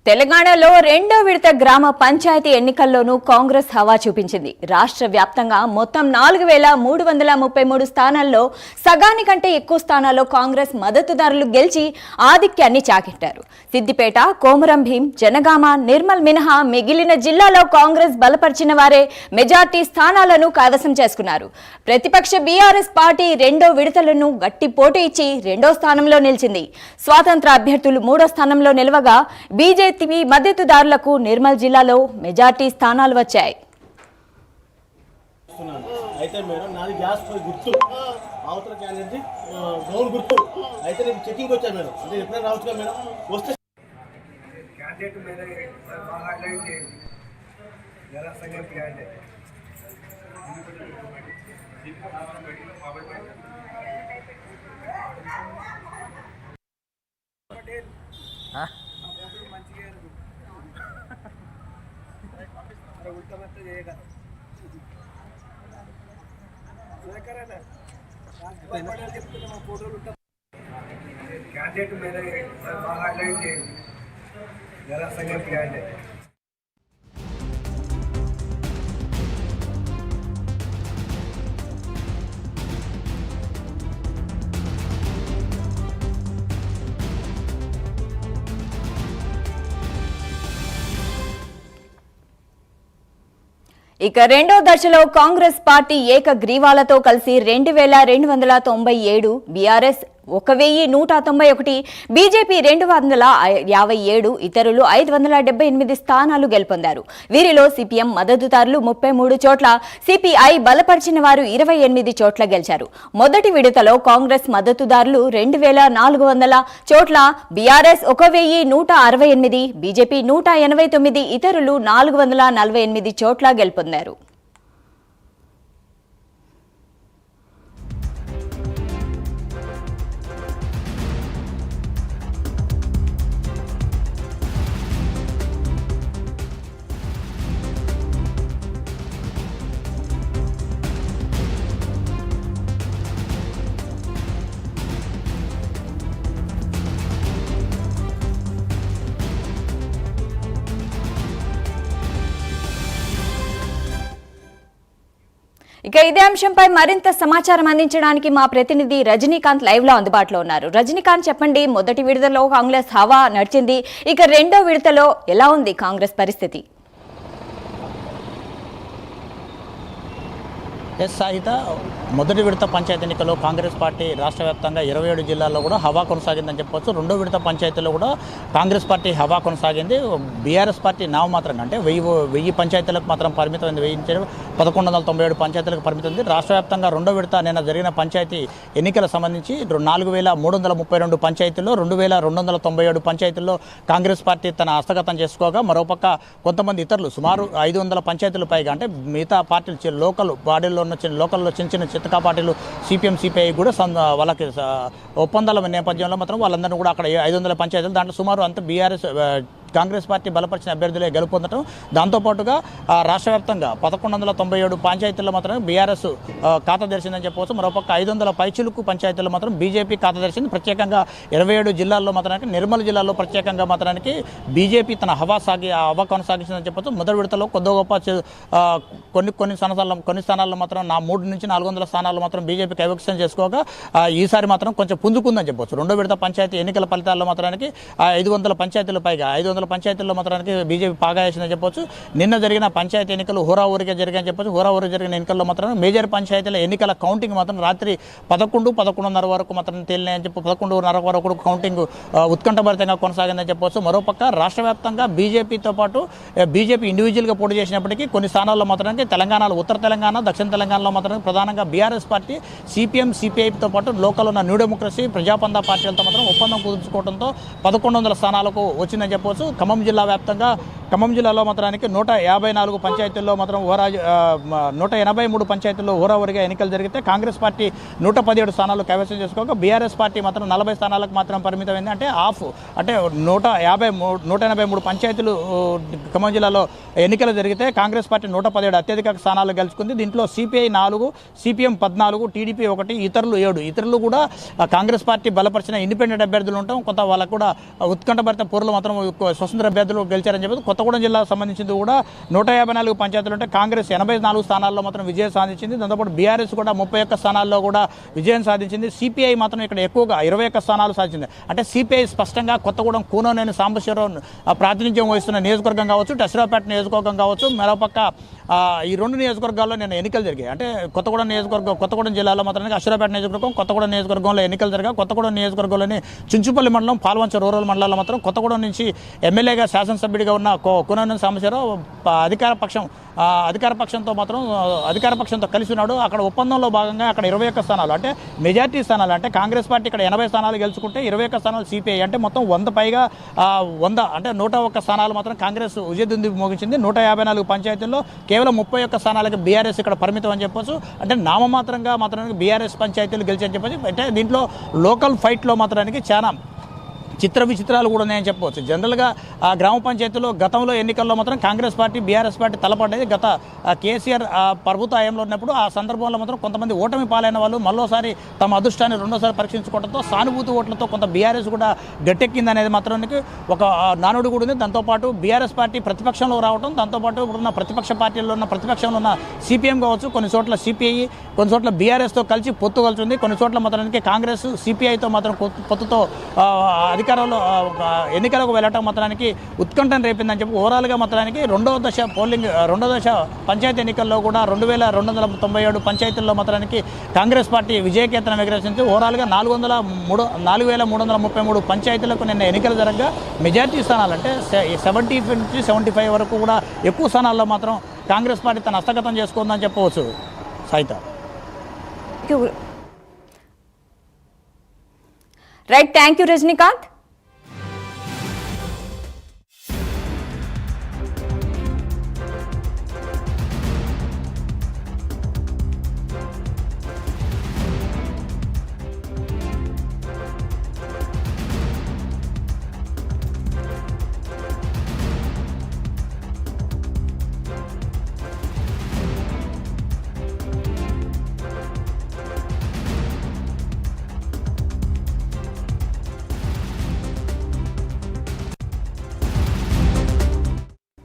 తెలంగాణలో రెండో విడత గ్రామ పంచాయతీ ఎన్నికల్లోనూ కాంగ్రెస్ హవా చూపించింది. రాష్ట్ర వ్యాప్తంగా మొత్తం 4333 స్థానాల్లో సగానికంటే ఎక్కువ స్థానాల్లో కాంగ్రెస్ మద్దతుదారులు గెలిచి ఆధిక్యాన్ని చాకిట్టారు. సిద్దిపేట, కోమరం భీం, జనగామ, నిర్మల్ మినహా మిగిలిన జిల్లాలో కాంగ్రెస్ బలపరిచిన వారే మెజార్టీ స్థానాలను కైవసం చేసుకున్నారు. ప్రతిపక్ష బీఆర్ఎస్ పార్టీ రెండో విడతలను గట్టి పోటీ ఇచ్చి రెండో స్థానంలో నిలిచింది. స్వాతంత్ర అభ్యర్థులు మూడో స్థానంలో నిలవగా బీజేపీ మద్దతుదారులకు నిర్మల్ జిల్లాలో మెజార్టీ స్థానాలు వచ్చాయి. అయితే మేడం నాది గ్యాస్ గుర్తు అవతల క్యాండిడేట్ గౌన్ గుర్తు అయితే నేను చెకింగ్ వచ్చా మేడం అంటే ఎప్పుడైనా రావచ్చు కదా మేడం వస్తే క్యాండిడేట్ మీద హైలైట్ చేయండి జరా సంఘం క్యాండిడేట్ క్యాండిడేట్ మీద హైలైట్ చేయండి జరా సంఘం క్యాండిడేట్ ఇక రెండో దశలో కాంగ్రెస్ పార్టీ ఏకగ్రీవాలతో కలిసి 2297, బీఆర్ఎస్ 1191, బీజేపీ 257, ఇతరులు 578 స్థానాలు గెలుపొందారు. వీరిలో సిపిఎం మద్దతుదారులు 33 చోట్ల, సిపిఐ బలపరిచిన వారు 28 చోట్ల గెలిచారు. మొదటి విడతలో కాంగ్రెస్ మద్దతుదారులు 2400 చోట్ల, బీఆర్ఎస్ 1168, బీజేపీ 189, ఇతరులు 448 చోట్ల గెలుపొందారు. ఇక ఇదే అంశంపై మరింత సమాచారం అందించడానికి మా ప్రతినిధి రజనీకాంత్ లైవ్ లో అందుబాటులో ఉన్నారు. రజనీకాంత్, చెప్పండి, మొదటి విడతలో కాంగ్రెస్ హవా నడిచింది, ఇక రెండో విడతలో ఎలా ఉంది కాంగ్రెస్ పరిస్థితి? సాహిత, మొదటి విడత పంచాయతీ ఎన్నికల్లో కాంగ్రెస్ పార్టీ రాష్ట్ర వ్యాప్తంగా 27 జిల్లాల్లో కూడా హవా కొనసాగిందని చెప్పవచ్చు. రెండో విడత పంచాయతీలో కూడా కాంగ్రెస్ పార్టీ హవా కొనసాగింది. బీఆర్ఎస్ పార్టీ నామమాత్రంగా అంటే 1000 పంచాయతీలకు మాత్రం పరిమితమైంది. 1197 పంచాయతీలకు పరిమితమైంది. రాష్ట్ర వ్యాప్తంగా రెండో విడత నిన్న జరిగిన పంచాయతీ ఎన్నికలకు సంబంధించి 4332 పంచాయతీల్లో 2297 పంచాయతీల్లో కాంగ్రెస్ పార్టీ తన హస్తగతం చేసుకోగా, మరోపక్క కొంతమంది ఇతరులు సుమారు 500 పంచాయతీలు పైగా అంటే మిగతా పార్టీలు లోకల్ బాడీల్లో లోకల్లో చిన్న చిత్తకా పార్టీలు సిపిఎం, సిపిఐ కూడా వాళ్ళకి ఒప్పందాల నేపథ్యంలో మాత్రం వాళ్ళందరినీ కూడా అక్కడ 500 పంచాయతీలు దాంట్లో సుమారు అంతా బీఆర్ఎస్ కాంగ్రెస్ పార్టీ బలపరిచిన అభ్యర్థులే గెలుపొందడం. దాంతోపాటుగా రాష్ట్ర వ్యాప్తంగా 1197 పంచాయతీల్లో మాత్రం బీఆర్ఎస్ ఖాతా తెరిచిందని చెప్పవచ్చు. మరోపక్క 500 పైచిలుకు పంచాయతీల్లో మాత్రం బీజేపీ ఖాతా తెరిచింది. ప్రత్యేకంగా 27 జిల్లాల్లో మాత్రానికి నిర్మల్ జిల్లాలో ప్రత్యేకంగా మాత్రానికి బీజేపీ తన హవా కొనసాగించిందని చెప్పవచ్చు. మొదటి విడతలో కొద్ది గొప్ప కొన్ని స్థానాల్లో మాత్రం 300 నుంచి 400 స్థానాల్లో మాత్రం బీజేపీ కైవసం చేసుకోగా ఈసారి మాత్రం కొంచెం పుంజుకుందని చెప్పవచ్చు. రెండో విడత పంచాయతీ ఎన్నికల ఫలితాల్లో మాత్రానికి 500 పంచాయతీలు పైగా 500 పంచాయతీల్లో మాత్రానికి బీజేపీ పాగా వేసిందని చెప్పొచ్చు. నిన్న జరిగిన పంచాయతీ ఎన్నికలు హోరాహోరీగా జరిగాయని చెప్పొచ్చు. హోరాహోరీ జరిగిన ఎన్నికల్లో మాత్రం మేజర్ పంచాయతీల ఎన్నికల కౌంటింగ్ మాత్రం రాత్రి 11-11:30 వరకు మాత్రం తేలినాయని చెప్పి 11:30 వరకు కౌంటింగ్ ఉత్కంఠభరితంగా కొనసాగిందని చెప్పొచ్చు. మరోపక్క రాష్ట్ర వ్యాప్తంగా బీజేపీతో పాటు బీజేపీ ఇండివిజువల్గా పోటీ చేసినప్పటికీ కొన్ని స్థానాల్లో మాత్రానికి తెలంగాణలో, ఉత్తర తెలంగాణ, దక్షిణ తెలంగాణలో మాత్రం ప్రధానంగా బీఆర్ఎస్ పార్టీ సిపిఎం, సిపిఐతో పాటు లోకల్ ఉన్న న్యూ డెమోక్రసీ, ప్రజాపందా పార్టీలతో మాత్రం ఒప్పందం కుదుర్చుకోవడంతో 1100 స్థానాలకు వచ్చిందని చెప్పవచ్చు. ఖమ్మం జిల్లా వ్యాప్తంగా ఖమ్మం జిల్లాలో మాత్రానికి 154 పంచాయతీల్లో మాత్రం 183 పంచాయతీల్లో హోరావరిగా ఎన్నికలు జరిగితే కాంగ్రెస్ పార్టీ 117 స్థానాలు కైవసం చేసుకోక బీఆర్ఎస్ పార్టీ మాత్రం 40 స్థానాలకు మాత్రం పరిమితమైంది. అంటే హాఫ్, అంటే 183 పంచాయతీలు ఖమ్మం జిల్లాలో ఎన్నికలు జరిగితే కాంగ్రెస్ పార్టీ 117 అత్యధిక స్థానాలు గెలుచుకుంది. దీంట్లో సిపిఐ 4, సిపిఎం 14, టీడీపీ 1, ఇతరులు 7. ఇతరులు కూడా కాంగ్రెస్ పార్టీ బలపరిచిన ఇండిపెండెంట్ అభ్యర్థులు ఉంటాం. కొంత వాళ్ళకు కూడా ఉత్కంఠభరిత పోరులు మాత్రం స్వతంత్ర అభ్యర్థులు గెలిచారని చెప్పి కొత్తగూడెం జిల్లాకు సంబంధించింది కూడా 154 పంచాయతీలు ఉంటే కాంగ్రెస్ 84 స్థానాల్లో మాత్రం విజయం సాధించింది. దాంతోపాటు బీఆర్ఎస్ కూడా 31 స్థానాల్లో కూడా విజయం సాధించింది. సిపిఐ మాత్రం ఇక్కడ ఎక్కువగా 21 స్థానాలు సాధించింది. అంటే సిపిఐ స్పష్టంగా కొత్తగూడెం కూనోనేని సాంబశివరావు ప్రాతినిధ్యం వహిస్తున్న నియోజకవర్గం కావచ్చు, దసరాపేట నియోజకవర్గం కావచ్చు, మరోపక్క ఈ 2 నియోజకవర్గాల్లో నేను ఎన్నికలు జరిగాయి. అంటే కొత్తగూడెం జిల్లాలో మాత్రానికి అశ్వరాపేట నియోజకవర్గం, కొత్తగూడెం నియోజకవర్గంలో ఎన్నికలు జరిగాయి. కొత్తగూడెం నియోజకవర్గంలోని చుంచుపల్లి మండలం, పాల్వంచ రూరల్ మండలాల్లో మాత్రం కొత్తగూడెం నుంచి ఎమ్మెల్యేగా శాసనసభ్యుడిగా ఉన్న కూనోనేని సాంబశివరావు అధికార పక్షంతో కలిసి ఉన్నాడు. అక్కడ ఒప్పందంలో భాగంగా అక్కడ 21 స్థానాలు, అంటే మెజార్టీ స్థానాలు, అంటే కాంగ్రెస్ పార్టీ ఇక్కడ 80 స్థానాలు గెలుచుకుంటే 21 స్థానాలు సిపిఐ, అంటే మొత్తం 100 పైగా 100 అంటే 101 స్థానాలు మాత్రం కాంగ్రెస్ విజయదుంది మోగించింది. 154 పంచాయతీల్లో కేవలం 31 స్థానాలకు బీఆర్ఎస్ ఇక్కడ పరిమితం అని చెప్పొచ్చు. అంటే నామమాత్రంగా మాత్రానికి బీఆర్ఎస్ పంచాయతీలు గెలిచని చెప్పొచ్చు. అంటే దీంట్లో లోకల్ ఫైట్లో మాత్రానికి చాలా చిత్ర విచిత్రాలు కూడా ఉన్నాయని చెప్పవచ్చు. జనరల్గా గ్రామ పంచాయతీలో గతంలో ఎన్నికల్లో మాత్రం కాంగ్రెస్ పార్టీ, బీఆర్ఎస్ పార్టీ తలపడ్డది. గత కేసీఆర్ ప్రభుత్వ హయాంలో ఉన్నప్పుడు ఆ సందర్భంలో మాత్రం కొంతమంది ఓటమి పాలైన వాళ్ళు మరోసారి తమ అదృష్టాన్ని రెండోసారి పరీక్షించుకోవడంతో సానుభూతి ఓట్లతో కొంత బీఆర్ఎస్ కూడా గట్టెక్కింది అనేది మాత్రానికి ఒక నానుడు కూడా ఉంది. దాంతోపాటు బీఆర్ఎస్ పార్టీ ప్రతిపక్షంలో రావడం, దాంతోపాటు ఇప్పుడున్న ప్రతిపక్ష పార్టీల్లో ఉన్న ప్రతిపక్షంలో ఉన్న సిపిఎం కావచ్చు, కొన్ని చోట్ల సిపిఐ, కొన్ని చోట్ల బీఆర్ఎస్తో కలిసి పొత్తు కలుచుంది. కొన్ని చోట్ల మాత్రానికి కాంగ్రెస్ సిపిఐతో మాత్రం పొత్తుతో అధికారంలో ఎన్నికలకు వెళ్ళటం మాత్రానికి ఉత్కంఠం రేపిందని చెప్పి ఓవరాల్గా మాత్రానికి రెండో దశ పంచాయతీ ఎన్నికల్లో కూడా 2297 పంచాయతీల్లో మాత్రానికి కాంగ్రెస్ పార్టీ విజయకేతనం ఎగరేసింది. ఓవరాల్గా 4333 పంచాయతీలకు నిన్న ఎన్నికలు జరగగా మెజార్టీ స్థానాలు, అంటే 70 నుంచి 75 వరకు కూడా ఎక్కువ స్థానాల్లో మాత్రం కాంగ్రెస్ పార్టీ తన హస్తగతం చేసుకుందని చెప్పవచ్చు. సైత రైట్, థ్యాంక్ యూ రజనీకాంత్.